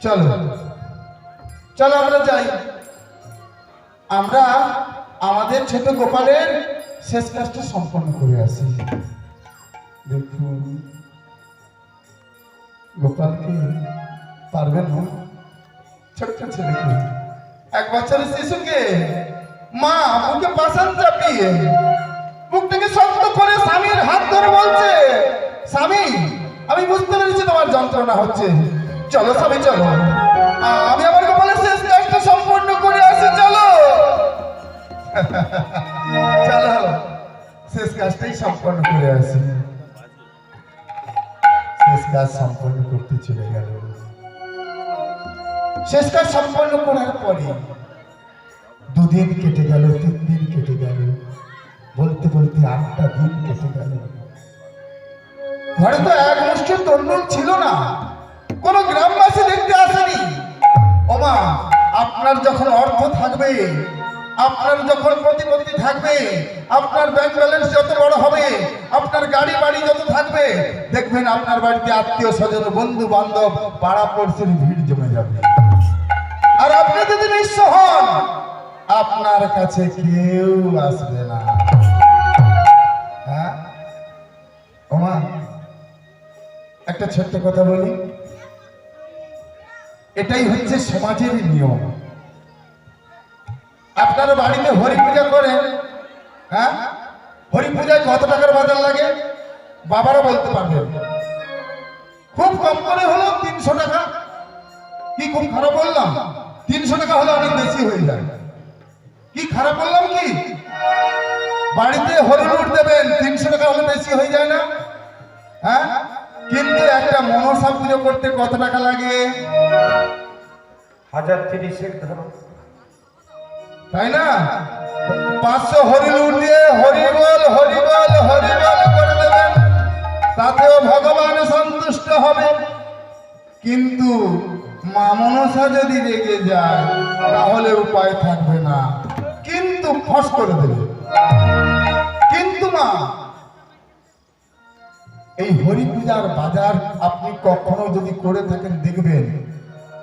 চলো চলো আমরা যাই। আমরা আমাদের ছোট গোপালের শেষ কাজটা সম্পন্ন করে আসি। দেখুন গোপালকে পারবেন না, ছোট্ট ছেলেকে, 1 বছরের শিশুকে মা বুকে পাশান চাপিয়ে বুকটাকে শক্ত করে স্বামীর হাত ধরে বলছে, স্বামী আমি বুঝতে পেরেছি তোমার যন্ত্রণা হচ্ছে, চলো স্বামী চলো, আমি আমার গোপালের শেষ কাজটা সম্পন্ন করে আসি, চলো চলো শেষ কাজটাই সম্পন্ন করে আসি। শেষ কাজ সম্পন্ন করতে চলে গেল। শেষ কাজ সম্পন্ন করার পরে 2 দিন কেটে গেল, 3 দিন কেটে গেল, বলতে বলতে 8টা দিন কেটে গেল। ঘরে তো এক মুষ্টি তরুণ ছিল না, কোন গ্রামবাসী দেখতে আসেনি। ওমা আপনার যখন অর্থ থাকবে, আপনার যখন প্রতিপত্তি থাকবে, আপনার ব্যাংক ব্যালেন্স যত বড় হবে, আপনার গাড়ি বাড়ি যত থাকবে, দেখবেন আপনার বাড়িতে আত্মীয় স্বজন বন্ধু বান্ধব পাড়া পড়শির ভিড় জমে যাবে। আর আপনি যদি নিঃস্ব হন, আপনার কাছে কেউ আসবে না। হ্যাঁ ওমা একটা ছোট্ট কথা বলি, এটাই হচ্ছে সমাজের নিয়ম। আপনারা বাড়িতে হরি পূজা করেন, হ্যাঁ হরি পূজায় কত টাকার বাজার লাগে বাবারা বলতে পারবেন? খুব কম করে হলো 300 টাকা। কি খুব খারাপ বললাম? 300 টাকা হলে অনেক বেশি হয়ে যায়। কি খারাপ বললাম? কি বাড়িতে হরি লুট দেবেন, 300 টাকা হলে বেশি হয়ে যায় না? হ্যাঁ কিন্তু একটা মনসা পুজো করতে কত টাকা লাগে? 1030 ধরো, তাই না? 500 হরি লুট দিয়ে হরি বল হরি বল হরি বল করে দেবেন, তাতেও ভগবান সন্তুষ্ট হবে। কিন্তু মা মনসা যদি রেগে যায় তাহলে উপায় থাকবে না, কিন্তু ফস করে দেবে। কিন্তু মা এই হরি পূজার বাজার আপনি কখনো যদি করে থাকেন, দেখবেন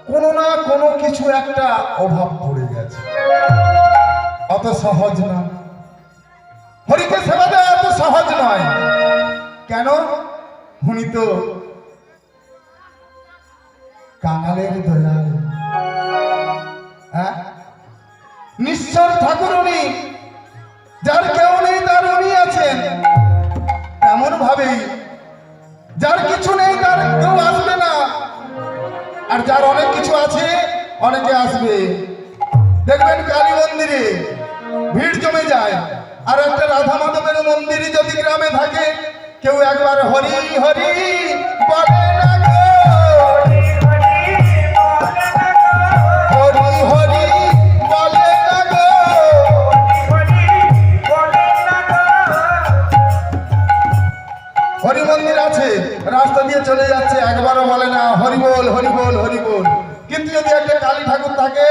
কোনো না কোনো কিছু একটা অভাব পড়ে গেছে। অত সহজ না, হরিকে সেবা দেওয়া এত সহজ নয়। কেন? উনি তো কাঙালের দয়াল, হ্যাঁ নিশ্চর ঠাকুর উনি, যার কেউ নেই তার উনি আছেন। এমন ভাবেই যার কিছু নেই তার কেউ আসবে না, আর যার অনেক কিছু আছে অনেকে আসবে। দেখবেন কালী মন্দিরে ভিড় জমে যায়, আর একটা রাধা মাধবের মন্দিরে যদি গ্রামে থাকে, কেউ একবার হরি হরি বলে না গো, হরি হরি বলে না গো। হরি মন্দির আছে, রাস্তা দিয়ে চলে যাচ্ছে, একবারও বলে না হরি বল হরি বল হরি বল। কিন্তু যদি একটা কালী ঠাকুর থাকে,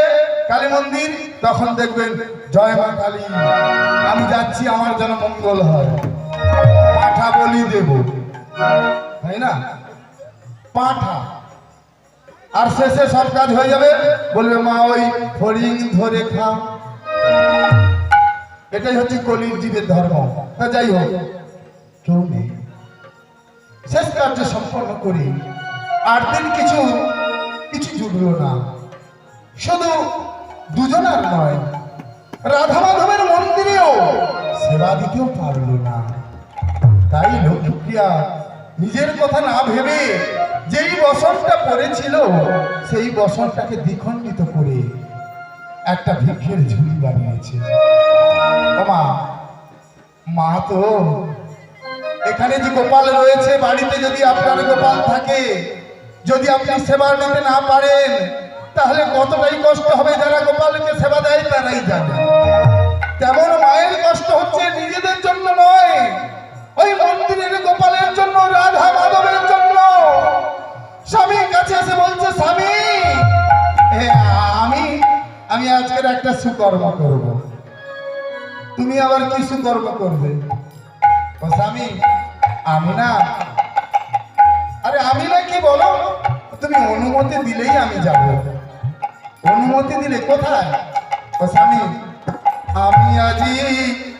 কালী মন্দির, তখন দেখবেন জয় মা কালী, আমি যাচ্ছি আমার যেন মঙ্গল হয়, পাঠা বলি দেব, তাই না? পাঠা। আর শেষে সব কাজ হয়ে যাবে, বলবে মা ওই ফড়িং ধরে খা। এটাই হচ্ছে কলির জীবের ধর্ম। তা যাই হোক, কেউ নেই, শেষ কার্য সম্পন্ন করি। 8 দিন কিছু জুটলো না। শুধু দুজনার নয়, রাধা মাধবের মন্দিরেও সেবা দিতেও পারলো না। তাই লক্ষ্মীপ্রিয়া নিজের কথা না ভেবে যেই বসনটা পড়েছিল, সেই বসনটাকে দ্বিখণ্ডিত করে একটা ভিক্ষের ঝুলি বানিয়েছে। মা তো এখানে যে গোপাল রয়েছে, বাড়িতে যদি আপনার গোপাল থাকে, যদি আপনি সেবা নিতে না পারেন, তাহলে কতটাই কষ্ট হবে। যারা গোপালকে সেবা দেয় তারাই জানে। তেমন মায়ের কষ্ট হচ্ছে নিজেদের জন্য নয়, ওই মন্দিরের গোপালের জন্য, রাধা মাধবের জন্য। স্বামীর কাছে এসে বলছে, স্বামী আমি আজকের একটা সুকর্ম করব। তুমি আবার কি সুকর্ম করবে? ও স্বামী আমি না, আরে আমি না কি বলো, তুমি অনুমতি অনুমতি দিলেই আমি যাব। অনুমতি দিলে কোথায়? ও স্বামী, আমি আজি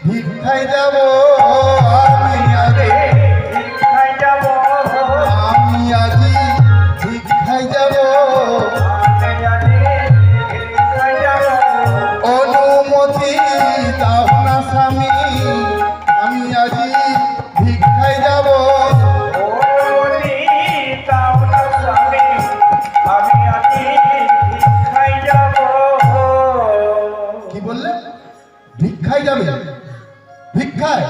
ভিক্ষায় যাব, আমি আজি ভিক্ষায় যাব, আমি আজি ভিক্ষায় যাব, অনুমতি দাও না স্বামী, আমি আজি ভিক্ষায় যাব। কি বললে? ভিক্ষায় যাবে? ভিক্ষায়?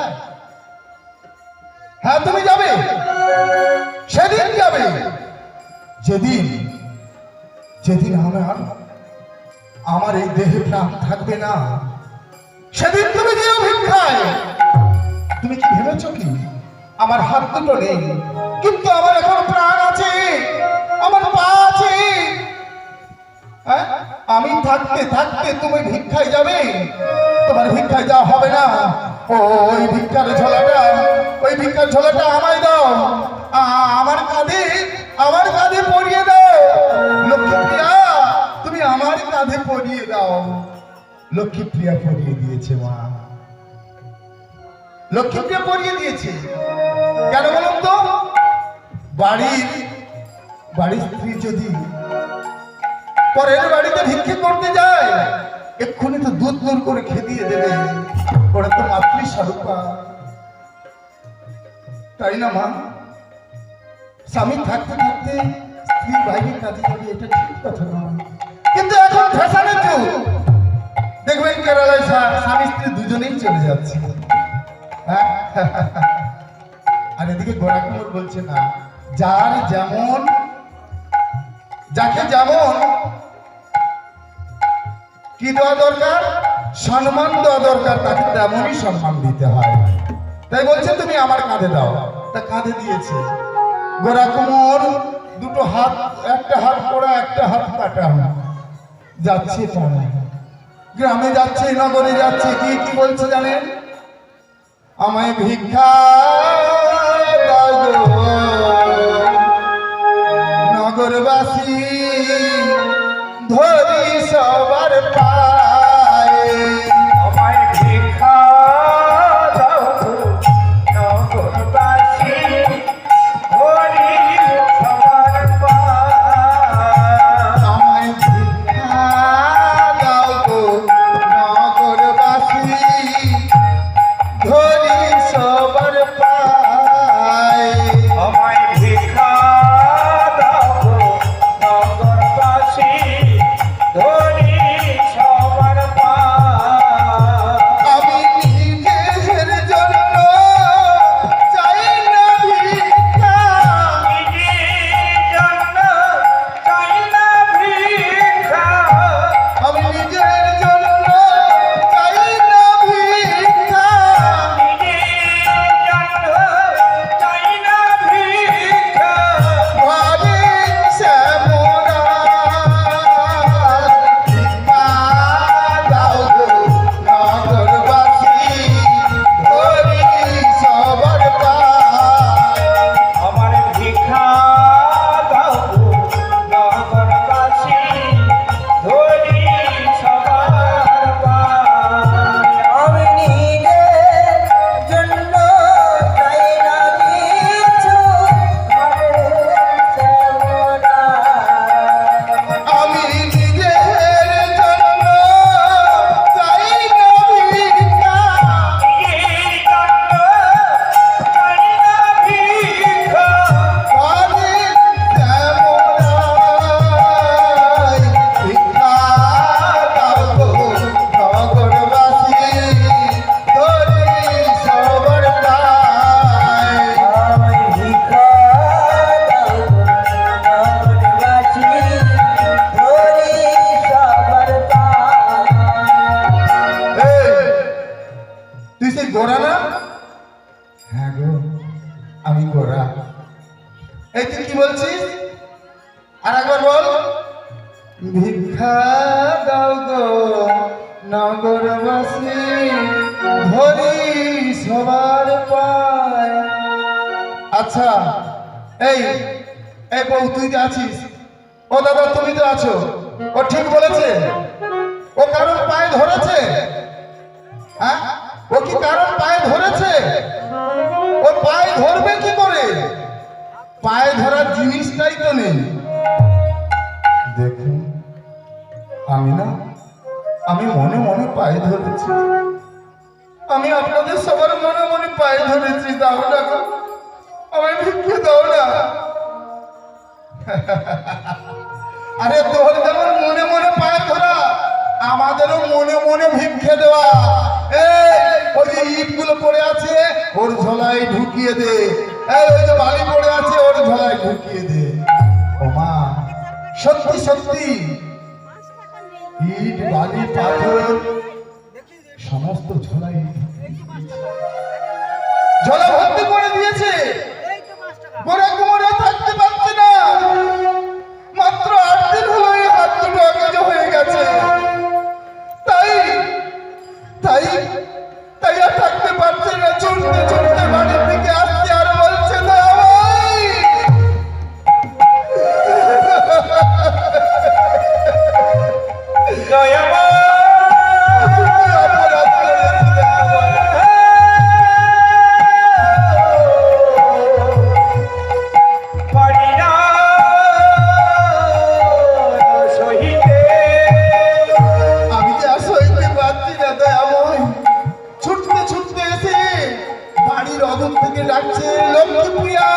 হ্যাঁ তুমি যাবে, সেদিন যাবে যেদিন যেদিন আমার এই দেহে প্রাণ থাকবে না, সেদিন তুমি যেও ভিক্ষায়। তুমি কি ভেবেছো কি আমার হাত দুটো নেই, কিন্তু আমার এখন প্রাণ আছে, আমার পা আছে। আমি থাকতে থাকতে তুমি ভিক্ষায় যাবে? তোমার ভিক্ষায় যাওয়া হবে না। ওই ভিক্ষার ঝোলাটা আমায় দাও, আমার কাঁধে পরিয়ে দাও। লক্ষ্মীপ্রিয়া, তুমি আমার কাঁধে পরিয়ে দাও। লক্ষ্মীপ্রিয়া পরিয়ে দিয়েছে মা, লক্ষ্মীপ্রিয়া পরিয়ে দিয়েছে। কেন বলুন তো? বাড়ির স্ত্রী যদি পরের বাড়িতে ভিক্ষে করতে যায়, এক্ষুনি তো দুধ দূর করে খেদিয়ে দেবে। ওরা তো মাতৃস্বরূপা, তাই না মা? স্বামী থাকতে থাকতে স্ত্রী বাইরে কাজে যাবে, এটা ঠিক কথা নয়। কিন্তু এখন ফ্যাশনের যুগ, দেখবেন কেরালায় স্বামী স্ত্রী দুজনেই চলে যাচ্ছে। আর এদিকে গোড়াকুমোর বলছে না, যার যেমন, যাকে যেমন কি দেওয়া দরকার, সম্মান দেওয়া দরকার, তাকে তেমনই সম্মান দিতে হয়। তাই বলছে তুমি আমার কাঁধে দাও, তা কাঁধে দিয়েছে। গোড়াকুমোর দুটো হাত, একটা হাত পোড়া, একটা হাত কাটা, যাচ্ছে গ্রামে যাচ্ছে, নগরে যাচ্ছে। কি বলছে জানেন? আমায় ভিক্ষা দাও গো নগরবাসী, ধরি সবার পায়ে। আমায় ভিক্ষা দাও গো নগরবাসী, ধরি সবার পায়ে। আমায় ভিক্ষা দাও গো নগরবাসী, ধরি সবার পায়ে। আমায় ভিক্ষা দাও গো নগরবাসী, ধরি সবার পায়ে। আমি নিজের জন্য চাই না ভিক্ষা, নিজের জন্য চাই না ভিক্ষা, আমি নিজের জন্য চাই না ভিক্ষা, গোরা না? হ্যাঁ গো, আমি গোরা। এই তুই কি বলছিস? আর একবার বল। ভিক্ষা দাও গো নগরবাসী, ধরি সবার পায়। আচ্ছা, এই বউ তুই যে আছিস, ও দাদা তুমি তো আছো, ও ঠিক বলেছে? ও কারণ পায়ে ধরেছে? হ্যাঁ, ও কি কারণ পায়ে ধরেছে? ও পায়ে ধরবে কি করে? পায়ে ধরার জিনিসটাই তো নেই। দেখুন, আমি মনে মনে পায়ে ধরেছি, আমি আপনাদের সবার মনে মনে পায়ে ধরেছি। দাও না গো, আমায় ভিক্ষে দাও না। আরে তোর যেমন মনে মনে পায়ে ধরা, আমাদেরও মনে মনে ভিক্ষে দেওয়া। ওই যে ইটগুলো পড়ে আছে ওর ঝোলায় ঢুকিয়ে দে, ওই যে বালি পড়ে আছে ওর ঝোলায় ঢুকিয়ে দে। ও মা, সত্যি সত্যি ইট বালি পাথর সমস্ত ঝোলায় ঝোলা ভর্তি করে দিয়েছে। গোড়া কোমরে থাকতে পারছে না, মাত্র 8 দিন হলো এই হাত দুটো অকেজো হয়ে গেছে। তাই তাই তাই আর থাকতে পারছে না, ছুটতে ছুটতে বাড়ির দিকে আসছে আর বলছে না ভাই। ডাকছে লক্ষ্মীপ্রিয়া,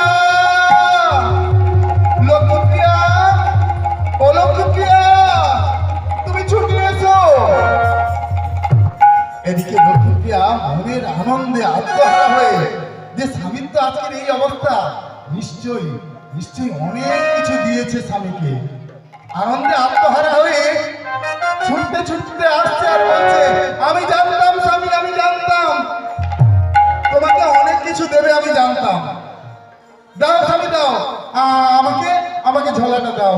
লক্ষ্মীপ্রিয়া, ও লক্ষ্মীপ্রিয়া, তুমি ছুটে এসো। এদিকে লক্ষ্মীপ্রিয়া মনের আনন্দে আত্মহারা হয়ে, যে স্বামীর তো আজকের এই অবস্থা, নিশ্চয়ই নিশ্চয়ই অনেক কিছু দিয়েছে স্বামীকে। আনন্দে আত্মহারা হয়ে ছুটতে ছুটতে আসছে আর বলছে, আমি জানতাম স্বামী, আমি জানতাম তোমাকে অনেক কিছু দেবে, আমি জানতাম। দাও স্বামী দাও, আমাকে আমাকে ঝোলাটা দাও।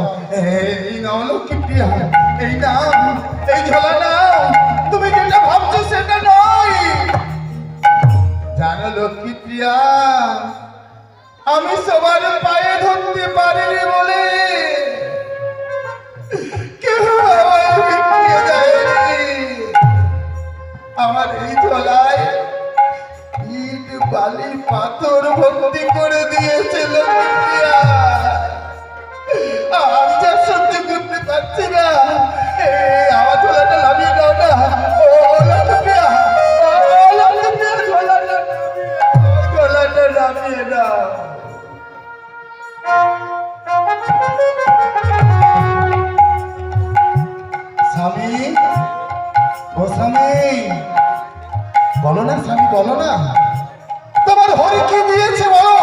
এই নাও লক্ষ্মীপ্রিয়া, এই নাও, এই ঝোলা নাও। তুমি যেটা ভাবছো সেটা নয়। জানো লক্ষ্মীপ্রিয়া, আমি সবার পায়ে ধরতে পারিনি বলে কেউ আমায় ভিক্ষে দেয়নি। আমার এই ঝোলায় ইট বালি পাথর ভর্তি করে দিয়েছে লক্ষ্মীপ্রিয়া। আমি যা সহ্য করতে পারছি না, আমার ঝোলাটা নামিয়ে দাও না। ও লক্ষ্মীপ্রিয়া, ও লক্ষ্মীপ্রিয়া, ঝোলাটা নামিয়ে দাও। স্বামী, ও স্বামী, বলো না স্বামী, বলো না, তোমার হরি কি দিয়েছে বলো?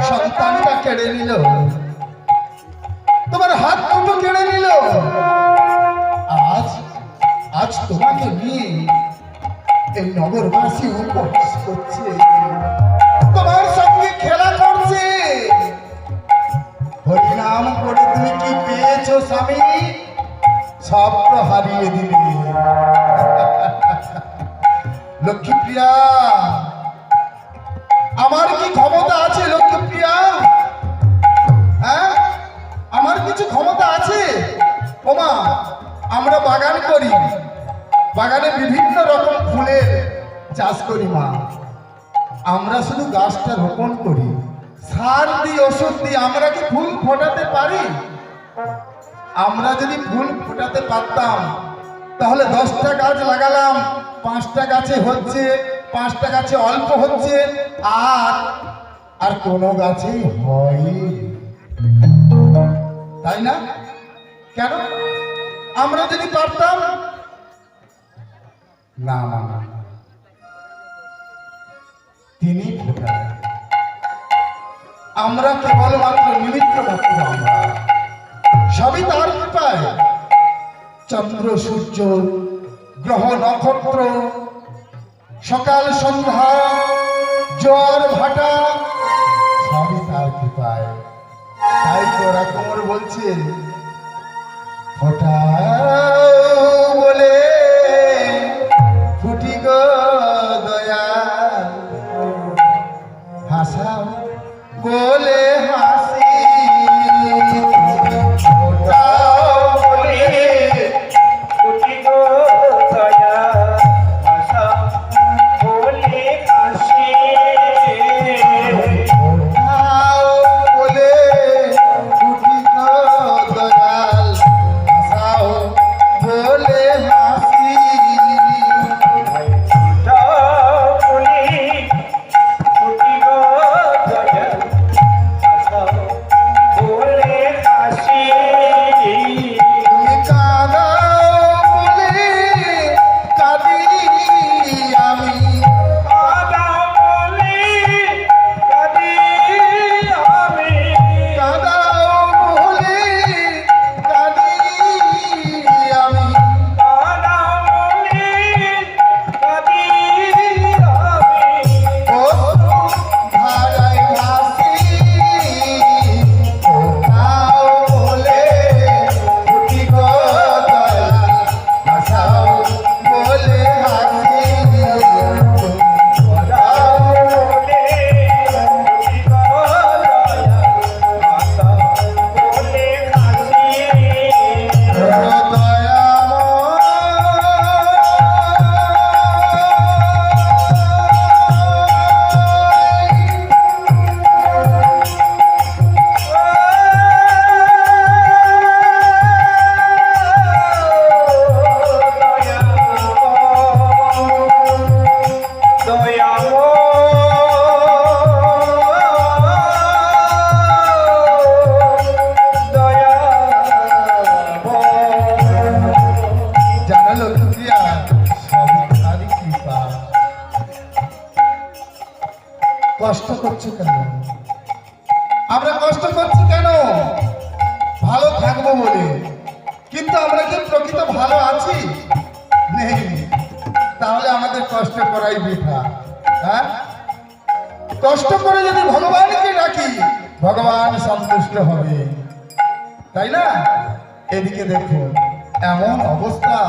সন্তানটা কেড়ে নিল, তোমার হাত দুটো কেড়ে নিল। আজ আজ তোমাকে নিয়ে এই নগরবাসী উপহাস করছে, তোমার সঙ্গে খেলা করছে। হরিনাম করে তুমি কি পেয়েছো স্বামী? সব তো হারিয়ে দিলে। লক্ষ্মীপ্রিয়া, আমার কি ক্ষমতা আছে লক্ষ্মীপ্রিয়া? হ্যাঁ, আমার কিছু ক্ষমতা আছে? ওমা, আমরা বাগান করি, বাগানে বিভিন্ন রকম ফুলের চাষ করি মা। আমরা শুধু গাছটা রোপণ করি, সার দিই, ওষুধ দিই। আমরা কি ফুল ফোটাতে পারি? আমরা যদি ফুল ফোটাতে পারতাম তাহলে 10টা গাছ লাগালাম, 5টা গাছে হচ্ছে, 5টা গাছে অল্প হচ্ছে, আর কোনো গাছেই হয়, তাই না? কেন? আমরা যদি পারতাম। না না না, তিনি ফোটান, আমরা কেবলমাত্র নিমিত্ত মাত্র। আমরা সবই তার কৃপায়। চন্দ্র সূর্য গ্রহ নক্ষত্র, সকাল সন্ধ্যা, জোয়ার ভাটা, সবই তার কৃপায়। তাই তো রাকমর বলছে, ফোটাও বলে ফুটি গো দয়াল, হাসাও বলে হাসি। কষ্ট করছো কেন? আমরা কষ্ট করছি কেন? ভালো থাকবো বলে। কিন্তু আমরা কি প্রকৃত ভালো আছি? নেই। তাহলে আমাদের কষ্ট করাই বৃথা। হ্যাঁ, কষ্ট করে যদি ভগবানকে ডাকি, ভগবান সন্তুষ্ট হবে, তাই না? এদিকে দেখো, এমন অবস্থা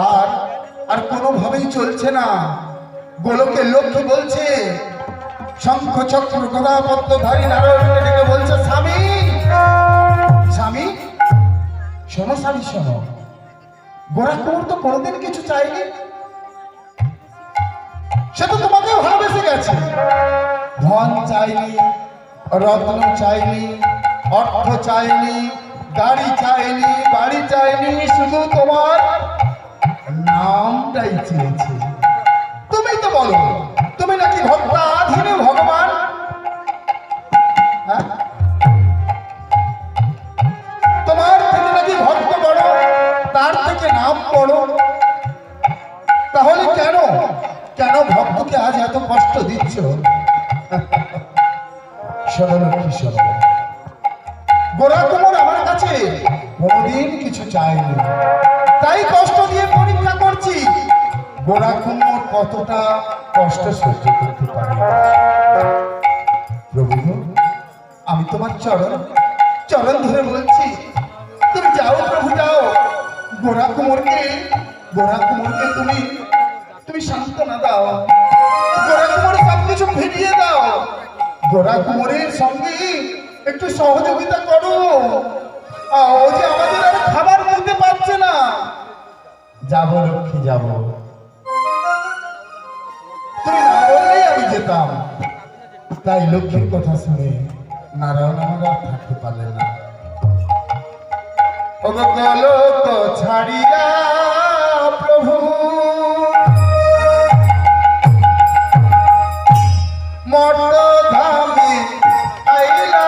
আর আর কোনোভাবেই চলছে না। গোলকের লক্ষ্মী বলছে, শঙ্খ চক্র গদা পদ্মধারী নারায়ণকে ডেকে বলছে, স্বামী স্বামী শোনো, স্বামী শোনো, গোরাকুমার তো কোনোদিন কিছু চাইনি। সে তো তোমাকেও ভালোবেসে গেছে। ধন চাইনি, রত্ন চাইনি, অর্থ চাইনি, গাড়ি চাইনি, বাড়ি চাইনি, শুধু তোমার নামটাই চেয়েছে। তুমি তো বলো তুমি নাকি ভক্তাধীন ভগবান। হ্যাঁ, তোমার থেকে নাকি ভক্ত বড়, তার থেকে নাম বড়। তাহলে কেন কেন ভক্তকে আজ এত কষ্ট দিচ্ছ? সরলক্ষী সরল, গোরাকুমার আমার কাছে কোনোদিন কিছু চায়নি, তাই কষ্ট দিয়ে পরীক্ষা করছি গোরাকুমার কতটা কষ্ট সহ্য করতে পারে। প্রভু, আমি তোমার চরণ চরণ ধরে বলছি, তুমি যাও প্রভু, যাও। গোরাকুমারকে তুমি তুমি সান্ত্বনা দাও। গোরাকুমার সবকিছু ফিরিয়ে দাও। গোরাকুমারের সঙ্গে একটু সহযোগিতা করো। ও যে আমাদের আর খাবার বলতে পারছে না। যাবো লক্ষ্মী, যাবো। তুমি না বললেই আমি যেতাম। তাই লক্ষ্মীর কথা শুনে নারায়ণ আমার আর থাকতে পারলেন না। ও গোলক ছাড়িয়া প্রভু মর্ত ধামে আইলা।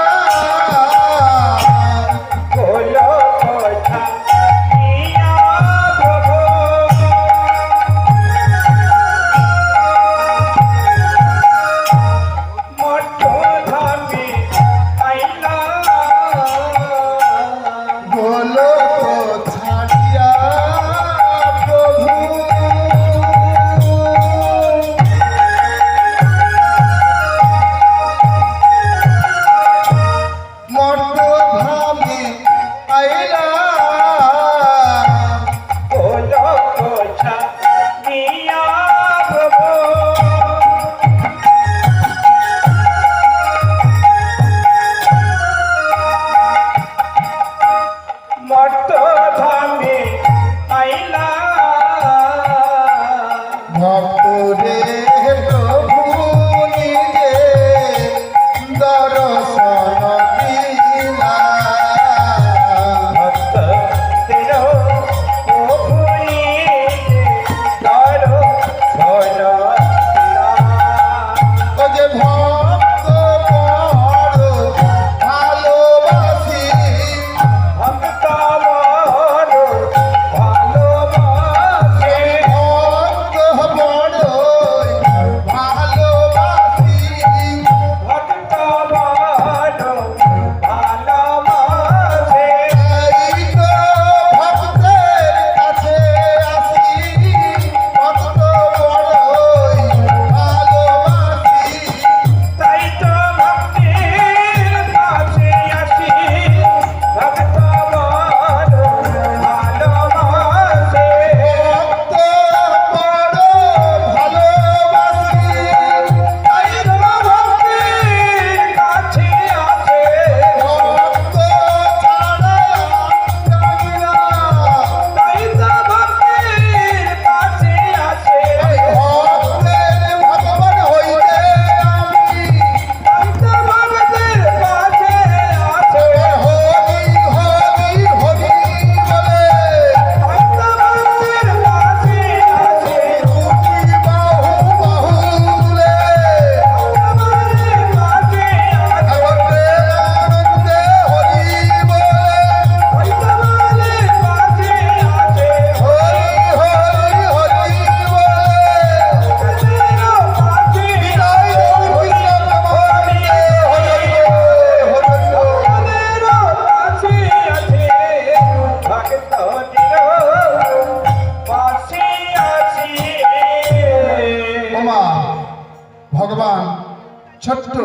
ছোট্ট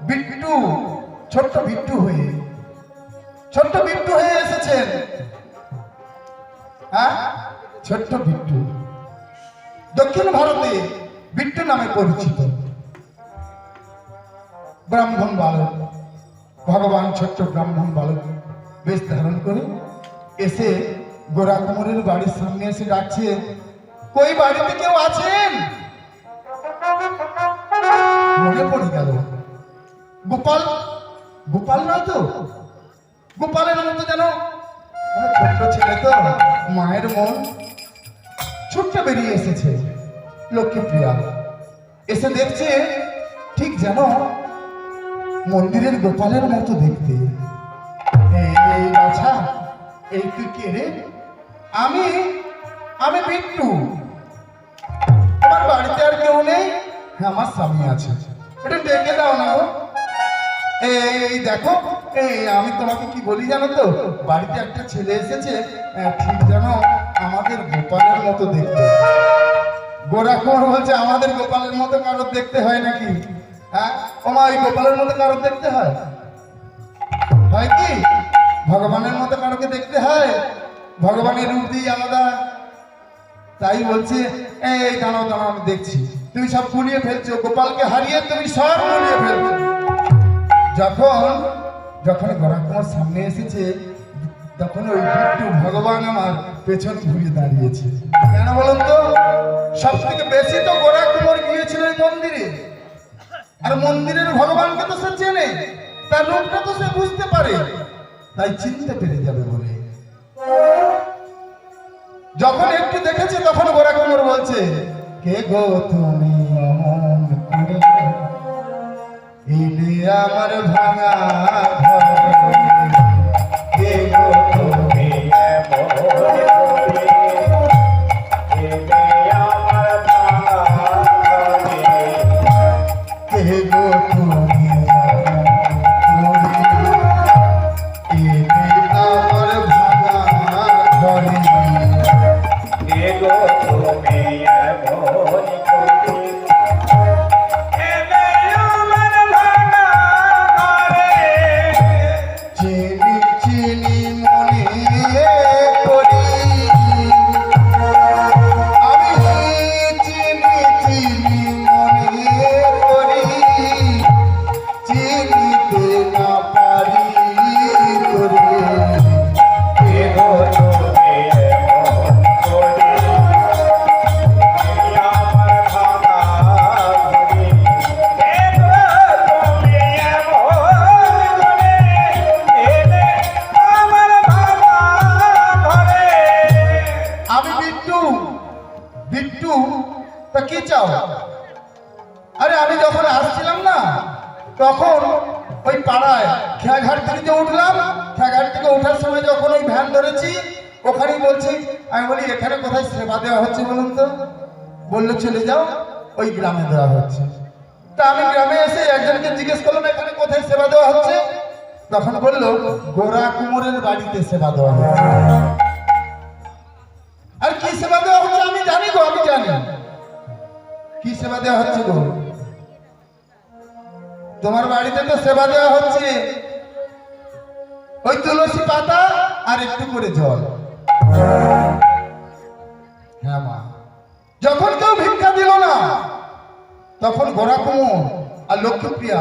বিট্টু, ছোট্ট বিট্টু হয়ে এসেছেন। হ্যাঁ, ছোট্ট বিট্টু দক্ষিণ ভারতে বিট্টু নামে পরিচিত। ব্রাহ্মণ বালক, ভগবান ছোট্ট ব্রাহ্মণ বালক বেশ ধারণ করে এসে গোরা কুমোরের বাড়ির সামনে এসে ডাকছে, কই বাড়িতে কেউ আছেন? মনে পড়ে গেল গোপাল, গোপাল নয় তো, গোপালের মতো যেন ছোট্ট ছেলে তো, মায়ের মন ছোট্ট বেরিয়ে এসেছে। লক্ষ্মীপ্রিয়া এসে দেখছে ঠিক যেন মন্দিরের গোপালের মতো দেখতে। এই বাছা, এই তুই কে রে? আমি বিট্টু। আমার বাড়িতে আর কেউ নেই? হ্যাঁ, আমার স্বামী আছে। এটা ডেকে দাও না গো। এই দেখো, আমি তোমাকে কি বলি জানো তো, বাড়িতে একটা ছেলে এসেছে, ঠিক যেন আমাদের গোপালের মতো দেখতে। গোরা কুমোর বলছে, আমাদের গোপালের মতো কারোর দেখতে হয় নাকি? হ্যাঁ, ওমা, ওই গোপালের মতো কারোর দেখতে হয়? হয় কি ভগবানের মতো কারোকে দেখতে হয়? ভগবানের রূপ দিয়ে আলাদা। তাই বলছে, এই দাঁড়াও দাঁড়াও, আমি দেখছি। তুমি সব গুলিয়ে ফেলছো, গোপালকে হারিয়ে তুমি সব গুলিয়ে ফেলছো। যখন গোরা কুমোর সামনে এসেছে, তখন ওই বিট্টু ভগবান আমার পেছন ঘুরিয়ে দাঁড়িয়েছে। কেন বলুন তো? সব থেকে বেশি তো গোরা কুমোর গিয়েছিল এই মন্দিরে, আর মন্দিরের ভগবানকে তো সে চেনে, তার রূপটা তো সে বুঝতে পারে, তাই চিনতে পেরে যাবে বলে। যখন একটু দেখেছে তখন গোরা কুমোর বলছে, কে গো তুমি অমন করে এলে আমার ভাঙা ঘরে? কে গো তুমি এমন করে এলে আমার ভাঙা ঘরে? কে গো তুমি এমন করে এলে আমার ভাঙা ঘরে? কে গো তুমি এমন বিট্টু, তা কি চাও? আরে আমি যখন আসছিলাম না, তখন ওই পাড়ায় খেয়াঘাট থেকে যে উঠলাম, খেয়াঘাট থেকে ওঠার সময় যখন ওই ভ্যান ধরেছি, ওখানেই বলছি, আমি বলি এখানে কোথায় সেবা দেওয়া হচ্ছে বলুন তো? বললো চলে যাও, ওই গ্রামে দেওয়া হচ্ছে। তা আমি গ্রামে এসে একজনকে জিজ্ঞেস করলাম, এখানে কোথায় সেবা দেওয়া হচ্ছে? তখন বললো গোরা কুমোরের বাড়িতে সেবা দেওয়া হচ্ছে। আর কি সেবা দেওয়া হচ্ছে আমি জানি গো, আমি জানি কি সেবা দেওয়া হচ্ছে গো। তোমার বাড়িতে তো সেবা দেওয়া হচ্ছে ওই তুলসী পাতা আর একটু করে জল। হ্যাঁ মা, যখন কেউ ভিক্ষা দিল না, তখন গোরা কুমোর আর লক্ষ্মীপ্রিয়া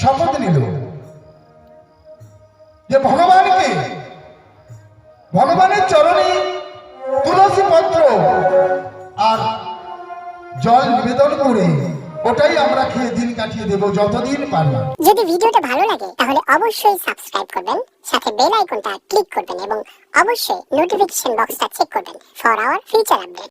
শপথ নিল যে ভগবানের চরণে তুলসী পত্র আর জল নিবেদন করে ওটাই আমরা খেয়ে দিন কাটিয়ে দেব যতদিন পারি। যদি ভিডিওটা ভালো লাগে তাহলে অবশ্যই সাবস্ক্রাইব করবেন, সাথে বেল আইকনটা ক্লিক করবেন এবং অবশ্যই নোটিফিকেশন বক্সটা চেক করবেন ফর আওয়ার ফিউচার আপডেট।